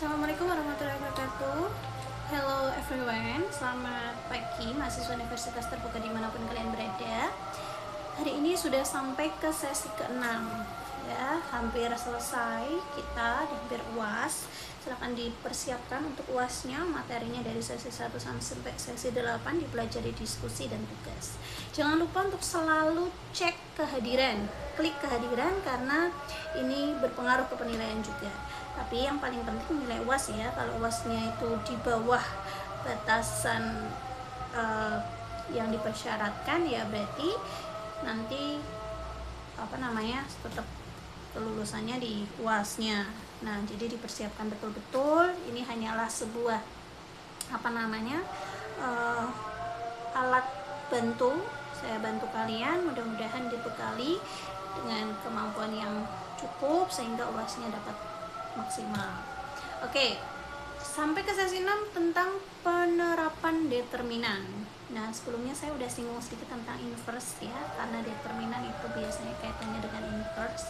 Assalamualaikum warahmatullahi wabarakatuh. Hello everyone, selamat pagi mahasiswa universitas terbuka dimanapun kalian berada. Hari ini sudah sampai ke sesi ke-6 ya, hampir selesai kita, hampir UAS. Silahkan dipersiapkan untuk UASnya, materinya dari sesi 1 sampai sesi 8 dipelajari diskusi dan tugas. Jangan lupa untuk selalu cek kehadiran, klik kehadiran karena ini berpengaruh ke penilaian juga. Tapi yang paling penting nilai UAS ya. Kalau UASnya itu di bawah batasan yang dipersyaratkan ya berarti nanti tetap kelulusannya di UASnya. Nah, jadi dipersiapkan betul-betul. Ini hanyalah sebuah alat bantu. Saya bantu kalian, mudah-mudahan dibekali dengan kemampuan yang cukup sehingga UASnya dapat maksimal. Oke, sampai ke sesi 6 tentang penerapan determinan. Nah, sebelumnya saya udah singgung sedikit tentang inverse ya, karena determinan itu biasanya kaitannya dengan inverse.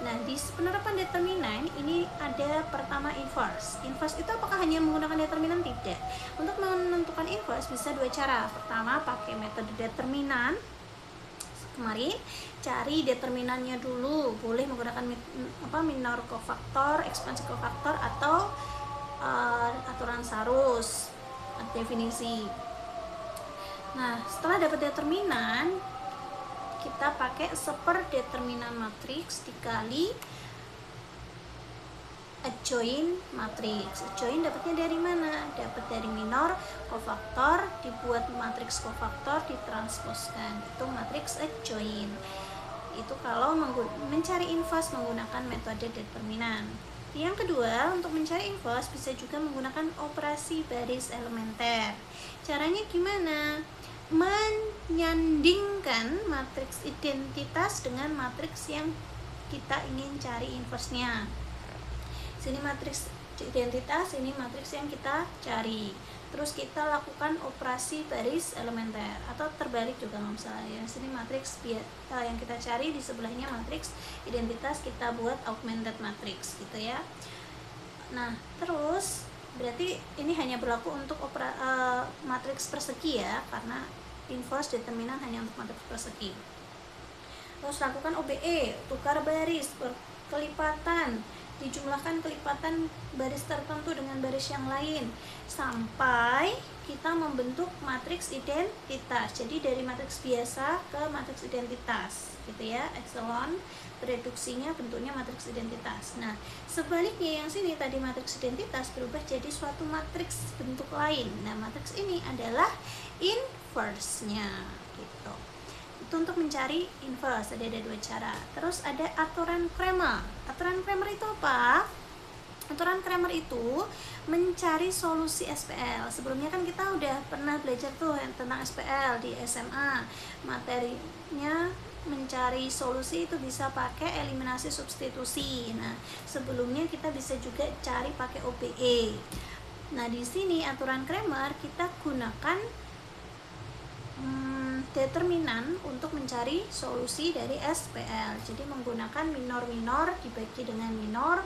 Nah, di penerapan determinan ini ada pertama inverse. Inverse itu apakah hanya menggunakan determinan? Tidak. Untuk menentukan inverse bisa dua cara. Pertama, pakai metode determinan. Kemarin cari determinannya dulu, boleh menggunakan minor cofaktor, ekspansi cofaktor atau aturan Sarus definisi. Nah, setelah dapat determinan, kita pakai seperdeterminan matriks dikali adjoint matriks. Adjoint dapatnya dari mana? Dapat dari minor cofaktor, dibuat matriks cofaktor, ditransposkan. Itu matriks adjoint. Itu kalau mencari inverse menggunakan metode determinan. Yang kedua, untuk mencari inverse bisa juga menggunakan operasi baris elementer. Caranya gimana? Menyandingkan matriks identitas dengan matriks yang kita ingin cari inverse-nya. Sini matriks identitas, ini matriks yang kita cari. Terus kita lakukan operasi baris elementer atau terbalik juga misalnya. Sini matriks yang kita cari, di sebelahnya matriks identitas, kita buat augmented matrix gitu ya. Nah, terus berarti ini hanya berlaku untuk matriks persegi ya, karena inverse determinan hanya untuk matriks persegi. Terus lakukan OBE, tukar baris, kelipatan, dijumlahkan kelipatan baris tertentu dengan baris yang lain sampai kita membentuk matriks identitas. Jadi dari matriks biasa ke matriks identitas gitu ya, epsilon reduksinya bentuknya matriks identitas. Nah, sebaliknya yang sini tadi matriks identitas berubah jadi suatu matriks bentuk lain. Nah, matriks ini adalah inverse-nya gitu. Itu untuk mencari inverse ada dua cara. Terus ada aturan Cramer. Aturan Cramer itu apa? Aturan Cramer itu mencari solusi SPL. Sebelumnya kan kita udah pernah belajar tuh tentang SPL di SMA. Materinya mencari solusi itu bisa pakai eliminasi substitusi. Nah, sebelumnya kita bisa juga cari pakai OBE. Nah, di sini aturan Cramer kita gunakan determinan untuk mencari solusi dari SPL. Jadi menggunakan minor-minor dibagi dengan minor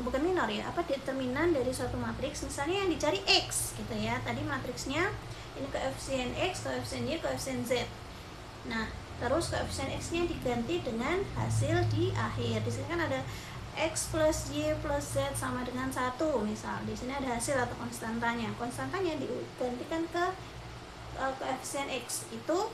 bukan minor ya, determinan dari suatu matriks. Misalnya yang dicari X gitu ya. Tadi matriksnya ini koefisien X, koefisien Y, koefisien Z. Nah, terus koefisien X-nya diganti dengan hasil di akhir. Di sini kan ada X plus Y plus Z sama dengan 1 misal. Di sini ada hasil atau konstantanya. Konstantanya digantikan ke koefisien X. Itu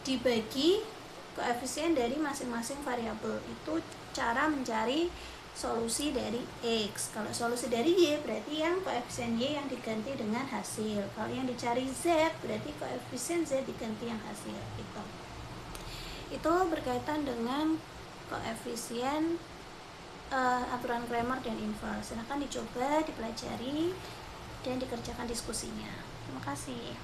dibagi koefisien dari masing-masing variabel. Itu cara mencari solusi dari X. Kalau solusi dari Y berarti yang koefisien Y yang diganti dengan hasil. Kalau yang dicari Z berarti koefisien Z diganti yang hasil gitu. Itu berkaitan dengan koefisien aturan Cramer dan inverse. Silahkan dicoba, dipelajari, dan dikerjakan diskusinya. Terima kasih.